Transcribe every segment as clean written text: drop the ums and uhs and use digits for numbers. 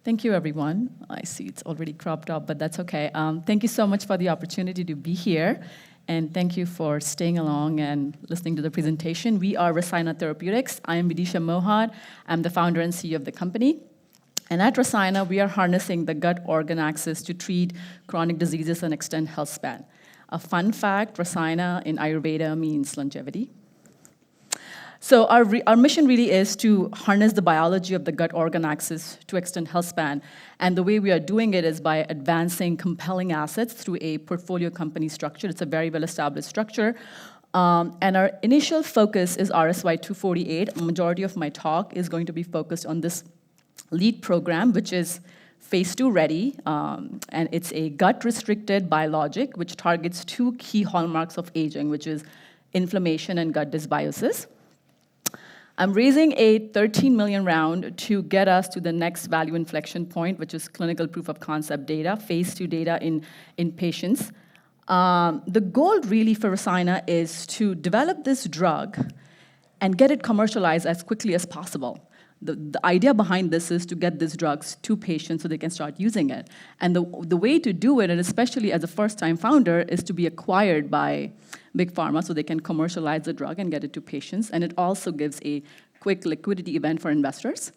Thank you, everyone. I see it's already cropped up, but that's okay. Thank you so much for the opportunity to be here, and thank you for staying along and listening to the presentation. We are Rasayana Therapeutics. I am Vidisha Mohad. I'm the founder and CEO of the company. And at Rasayana, we are harnessing the gut organ axis to treat chronic diseases and extend health span. A fun fact, Rasayana in Ayurveda means longevity. So our mission really is to harness the biology of the gut organ axis to extend health span. And the way we are doing it is by advancing compelling assets through a portfolio company structure. It's a very well-established structure. And our initial focus is RSY-248. A majority of my talk is going to be focused on this lead program, which is phase 2 ready. And it's a gut-restricted biologic, which targets two key hallmarks of aging, which is inflammation and gut dysbiosis. I'm raising a $13 million round to get us to the next value inflection point, which is clinical proof of concept data, phase 2 data in patients. The goal really for Rasayana is to develop this drug and get it commercialized as quickly as possible. The idea behind this is to get these drugs to patients so they can start using it. And the way to do it, and especially as a first-time founder, is to be acquired by Big Pharma so they can commercialize the drug and get it to patients. And it also gives a quick liquidity event for investors.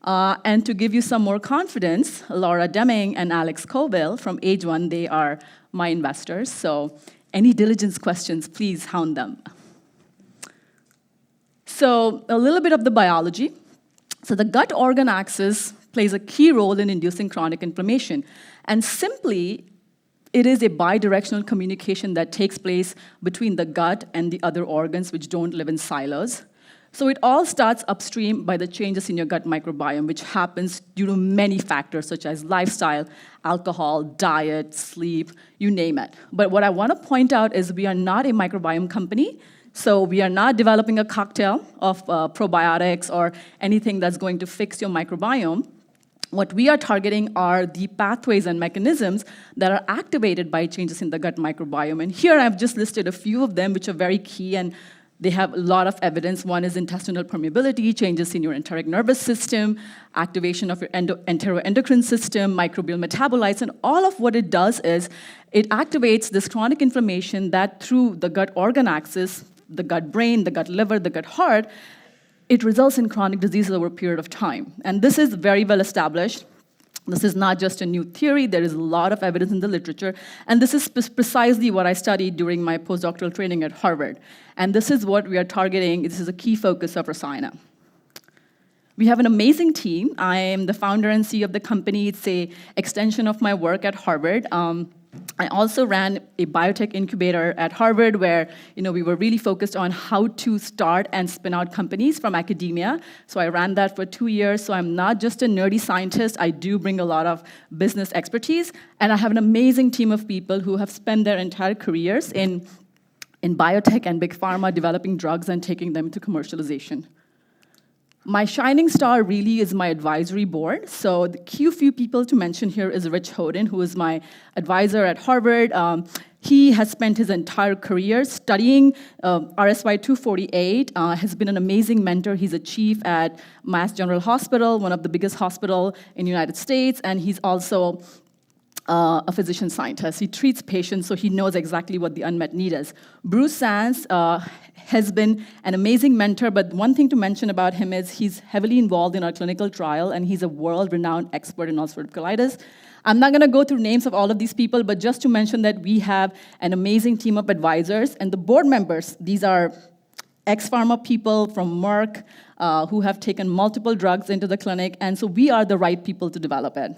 And to give you some more confidence, Laura Deming and Alex Colville from Age One, they are my investors. So any diligence questions, please hound them. So a little bit of the biology. So the gut organ axis plays a key role in inducing chronic inflammation. And simply, it is a bidirectional communication that takes place between the gut and the other organs which don't live in silos. So it all starts upstream by the changes in your gut microbiome, which happens due to many factors such as lifestyle, alcohol, diet, sleep, you name it. But what I want to point out is we are not a microbiome company. So we are not developing a cocktail of probiotics or anything that's going to fix your microbiome. What we are targeting are the pathways and mechanisms that are activated by changes in the gut microbiome. And here I've just listed a few of them, which are very key, and they have a lot of evidence. One is intestinal permeability, changes in your enteric nervous system, activation of your enteroendocrine system, microbial metabolites, and all of what it does is it activates this chronic inflammation that through the gut organ axis, the gut brain, the gut liver, the gut heart, it results in chronic diseases over a period of time. And this is very well established. This is not just a new theory. There is a lot of evidence in the literature. And this is precisely what I studied during my postdoctoral training at Harvard. And this is what we are targeting. This is a key focus of Rasayana. We have an amazing team. I am the founder and CEO of the company. It's an extension of my work at Harvard. I also ran a biotech incubator at Harvard where we were really focused on how to start and spin out companies from academia. So I ran that for 2 years. So I'm not just a nerdy scientist. I do bring a lot of business expertise. And I have an amazing team of people who have spent their entire careers in biotech and big pharma developing drugs and taking them to commercialization. My shining star really is my advisory board. So the few people to mention here is Rich Hoden, who is my advisor at Harvard. He has spent his entire career studying RSY-248, has been an amazing mentor. He's a chief at Mass General Hospital, one of the biggest hospitals in the United States, and he's also a physician scientist. He treats patients, so he knows exactly what the unmet need is. Bruce Sands has been an amazing mentor, but one thing to mention about him is he's heavily involved in our clinical trial, and he's a world-renowned expert in ulcerative colitis. I'm not going to go through names of all of these people, but just to mention that we have an amazing team of advisors, and the board members, these are ex-pharma people from Merck who have taken multiple drugs into the clinic, and so we are the right people to develop it.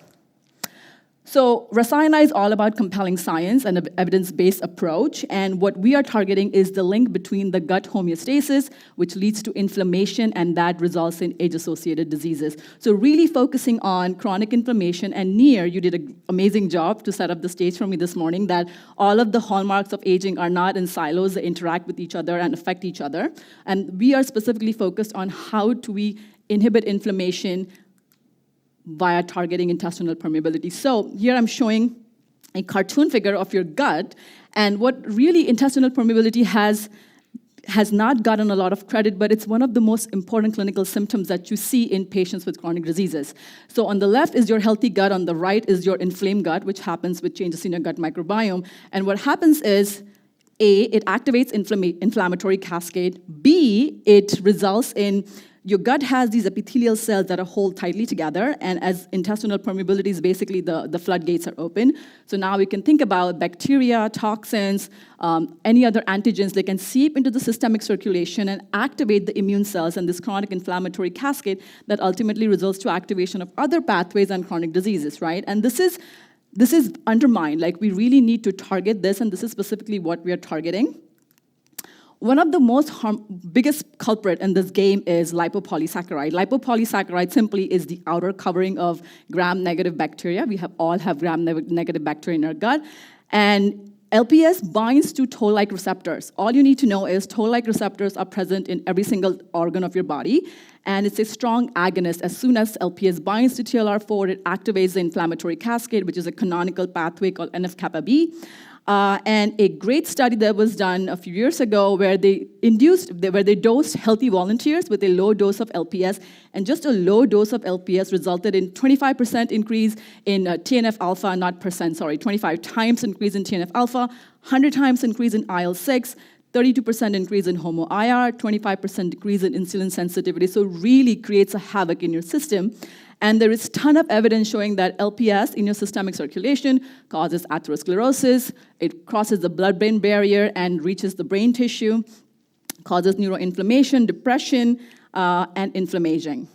So Rasayana is all about compelling science and an evidence-based approach, and what we are targeting is the link between the gut homeostasis, which leads to inflammation, and that results in age-associated diseases. So really focusing on chronic inflammation, and Nir, you did an amazing job to set up the stage for me this morning, that all of the hallmarks of aging are not in silos, they interact with each other and affect each other. And we are specifically focused on how do we inhibit inflammation via targeting intestinal permeability. So here I'm showing a cartoon figure of your gut, and what really intestinal permeability has has not gotten a lot of credit, but it's one of the most important clinical symptoms that you see in patients with chronic diseases. So on the left is your healthy gut, on the right is your inflamed gut, which happens with changes in your gut microbiome. And what happens is, A, it activates inflammatory cascade. B, it results in your gut has these epithelial cells that are hold tightly together, and as intestinal permeability is basically the floodgates are open. So now we can think about bacteria, toxins, any other antigens. They can seep into the systemic circulation and activate the immune cells and this chronic inflammatory cascade that ultimately results to activation of other pathways and chronic diseases, right? And this is undermined. Like, we really need to target this, and this is specifically what we are targeting. One of the biggest culprit in this game is lipopolysaccharide. Lipopolysaccharide simply is the outer covering of gram-negative bacteria. We all have gram-negative bacteria in our gut. And LPS binds to toll-like receptors. All you need to know is toll-like receptors are present in every single organ of your body, and it's a strong agonist. As soon as LPS binds to TLR4, it activates the inflammatory cascade, which is a canonical pathway called NF-kappa B. And a great study that was done a few years ago where they dosed healthy volunteers with a low dose of LPS, and just a low dose of LPS resulted in 25% increase in TNF-alpha, not percent, sorry, 25 times increase in TNF-alpha, 100 times increase in IL-6, 32% increase in HOMO-IR, 25% decrease in insulin sensitivity. So it really creates a havoc in your system. And there is a ton of evidence showing that LPS in your systemic circulation causes atherosclerosis, it crosses the blood-brain barrier and reaches the brain tissue, causes neuroinflammation, depression, and inflammation.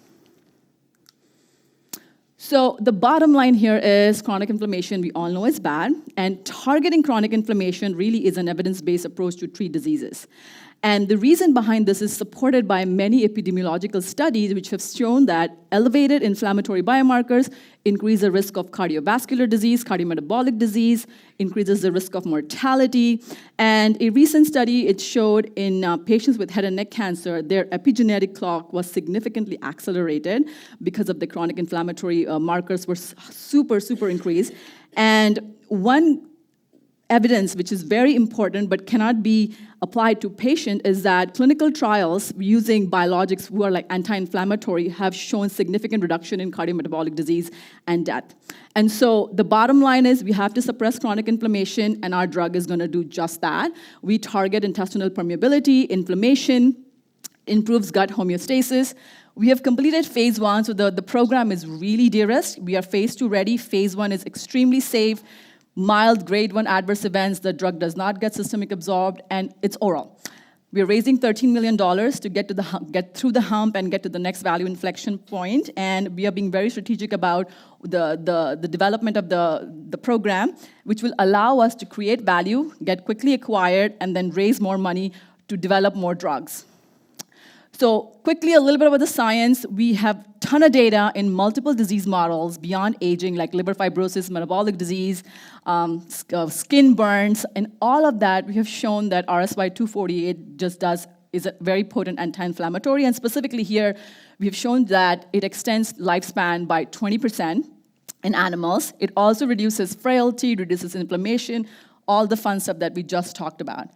So the bottom line here is chronic inflammation, we all know is bad, and targeting chronic inflammation really is an evidence-based approach to treat diseases. And the reason behind this is supported by many epidemiological studies which have shown that elevated inflammatory biomarkers increase the risk of cardiovascular disease, cardiometabolic disease, increases the risk of mortality. And a recent study, it showed in patients with head and neck cancer, their epigenetic clock was significantly accelerated because of the chronic inflammatory markers were super increased. And one evidence, which is very important but cannot be applied to patient, is that clinical trials using biologics who are like anti-inflammatory have shown significant reduction in cardiometabolic disease and death. And so the bottom line is we have to suppress chronic inflammation, and our drug is going to do just that. We target intestinal permeability, inflammation, improves gut homeostasis. We have completed phase 1, so the program is really de-risked. We are phase 2 ready. Phase 1 is extremely safe. Mild grade 1 adverse events, the drug does not get systemic absorbed, and it's oral. We're raising $13 million to get through the hump and get to the next value inflection point, and we are being very strategic about the development of the program, which will allow us to create value, get quickly acquired, and then raise more money to develop more drugs. So quickly, a little bit about the science. We have a ton of data in multiple disease models beyond aging, like liver fibrosis, metabolic disease, skin burns, and all of that. We have shown that RSY248 is a very potent anti-inflammatory, and specifically here, we have shown that it extends lifespan by 20% in animals. It also reduces frailty, reduces inflammation, all the fun stuff that we just talked about.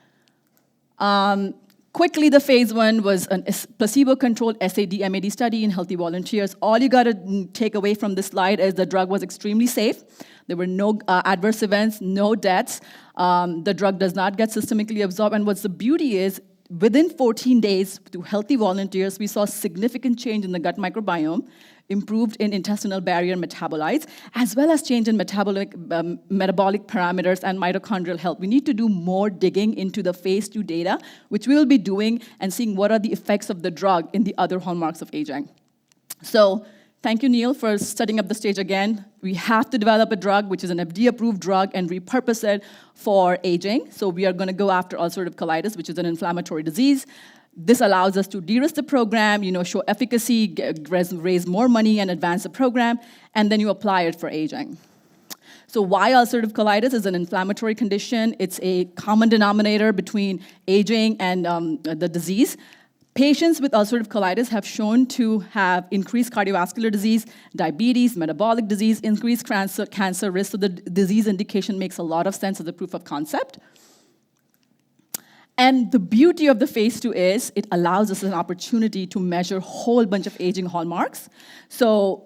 Quickly, the phase 1 was a placebo-controlled SAD-MAD study in healthy volunteers. All you got to take away from this slide is the drug was extremely safe. There were no adverse events, no deaths. The drug does not get systemically absorbed. And what's the beauty is, within 14 days, to healthy volunteers, we saw significant change in the gut microbiome, improved in intestinal barrier metabolites, as well as change in metabolic parameters and mitochondrial health. We need to do more digging into the phase 2 data, which we will be doing, and seeing what are the effects of the drug in the other hallmarks of aging. So thank you, Neil, for setting up the stage again. We have to develop a drug, which is an FDA-approved drug, and repurpose it for aging. So we are going to go after ulcerative colitis, which is an inflammatory disease. This allows us to de-risk the program, show efficacy, raise more money, and advance the program, and then you apply it for aging. So why ulcerative colitis is an inflammatory condition? It's a common denominator between aging and the disease. Patients with ulcerative colitis have shown to have increased cardiovascular disease, diabetes, metabolic disease, increased cancer risk, so the disease indication makes a lot of sense as a proof of concept. And the beauty of the phase 2 is it allows us an opportunity to measure a whole bunch of aging hallmarks. So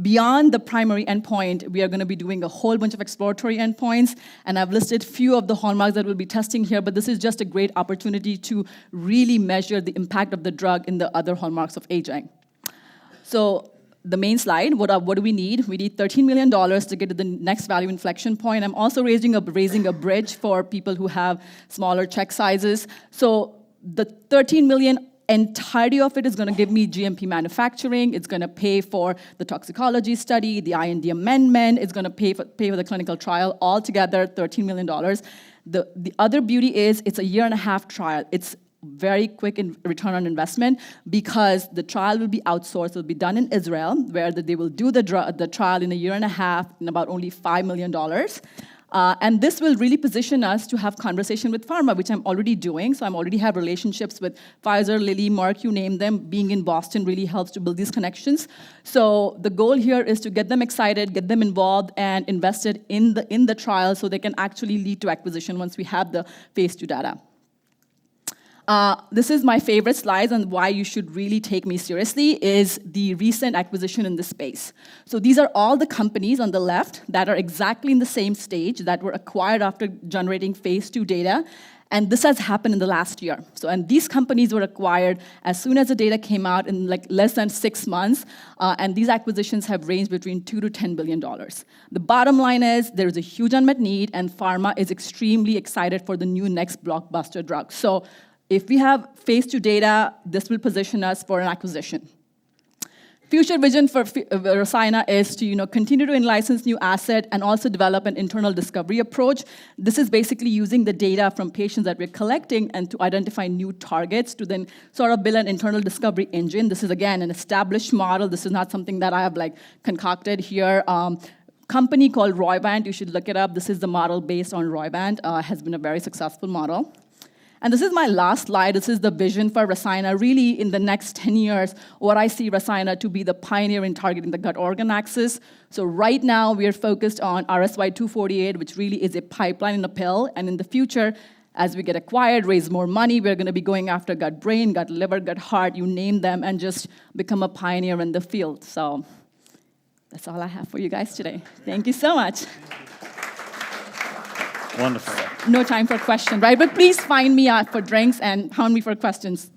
beyond the primary endpoint, we are going to be doing a whole bunch of exploratory endpoints, and I've listed few of the hallmarks that we'll be testing here, but this is just a great opportunity to really measure the impact of the drug in the other hallmarks of aging. So the main slide, what do we need? We need $13 million to get to the next value inflection point. I'm also raising a bridge for people who have smaller check sizes. So the $13 million, entirety of it is going to give me GMP manufacturing. It's going to pay for the toxicology study, the IND amendment. It's going to pay for the clinical trial. Altogether, $13 million. The other beauty is it's a 1.5-year trial. It's very quick in return on investment because the trial will be outsourced. It will be done in Israel, where they will do the trial in a 1.5 years in about only $5 million. And this will really position us to have conversation with pharma, which I'm already doing. So I already have relationships with Pfizer, Lilly, Merck, you name them. Being in Boston really helps to build these connections. So the goal here is to get them excited, get them involved, and invested in the trial so they can actually lead to acquisition once we have the phase 2 data. This is my favorite slide, and why you should really take me seriously is the recent acquisition in this space. So these are all the companies on the left that are exactly in the same stage that were acquired after generating phase 2 data, and this has happened in the last year. So, and these companies were acquired as soon as the data came out in like less than 6 months, and these acquisitions have ranged between $2 to $10 billion. The bottom line is there is a huge unmet need, and pharma is extremely excited for the new next blockbuster drug. So if we have phase 2 data, this will position us for an acquisition. Future vision for Rasayana is to continue to in-license new asset and also develop an internal discovery approach. This is basically using the data from patients that we're collecting and to identify new targets to then sort of build an internal discovery engine. This is, again, an established model. This is not something that I have concocted here. Company called Rejuvenation, you should look it up. This is the model based on Rejuvenation. Has been a very successful model. And this is my last slide. This is the vision for Rasayana. Really, in the next 10 years, what I see Rasayana to be the pioneer in targeting the gut organ axis. So right now, we are focused on RSY248, which really is a pipeline in a pill. And in the future, as we get acquired, raise more money, we're going to be going after gut brain, gut liver, gut heart, you name them, and just become a pioneer in the field. So that's all I have for you guys today. Thank you so much. Wonderful. No time for questions, right? But please find me out for drinks and hound me for questions.